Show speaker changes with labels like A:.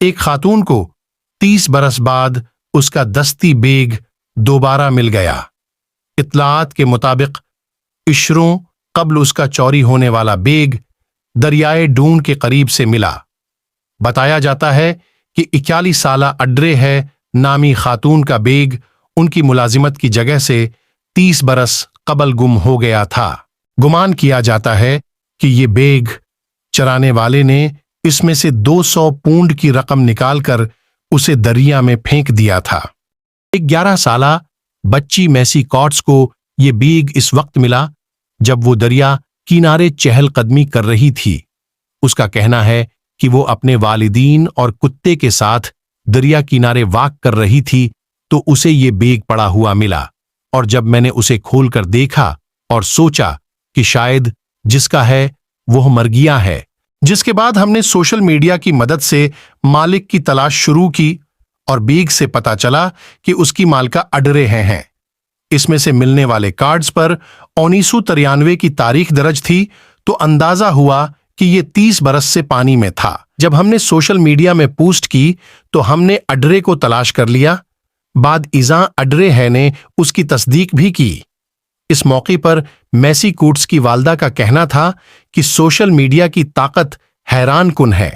A: ایک خاتون کو 30 برس بعد اس کا دستی بیگ دوبارہ مل گیا۔ اطلاعات کے مطابق عشروں قبل اس کا چوری ہونے والا بیگ دریائے ڈون کے قریب سے ملا۔ بتایا جاتا ہے کہ 41 سالہ اڈرے ہے نامی خاتون کا بیگ ان کی ملازمت کی جگہ سے 30 برس قبل گم ہو گیا تھا۔ گمان کیا جاتا ہے کہ یہ بیگ چرانے والے نے اس میں سے 200 پونڈ کی رقم نکال کر اسے دریا میں پھینک دیا تھا۔ ایک 11 سالہ بچی میسی کاٹس کو یہ بیگ اس وقت ملا جب وہ دریا کنارے چہل قدمی کر رہی تھی۔ اس کا کہنا ہے کہ وہ اپنے والدین اور کتے کے ساتھ دریا کنارے واک کر رہی تھی تو اسے یہ بیگ پڑا ہوا ملا، اور جب میں نے اسے کھول کر دیکھا اور سوچا کہ شاید جس کا ہے وہ مر گیا ہے۔ جس کے بعد ہم نے سوشل میڈیا کی مدد سے مالک کی تلاش شروع کی اور بیگ سے پتا چلا کہ اس کی مالکہ اڈرے ہیں۔ اس میں سے ملنے والے کارڈز پر 1993 کی تاریخ درج تھی، تو اندازہ ہوا کہ یہ 30 برس سے پانی میں تھا۔ جب ہم نے سوشل میڈیا میں پوسٹ کی تو ہم نے اڈرے کو تلاش کر لیا۔ بعد ازاں اڈرے ہے نے اس کی تصدیق بھی کی۔ اس موقع پر میسی کوٹس کی والدہ کا کہنا تھا کہ سوشل میڈیا کی طاقت حیران کن ہے۔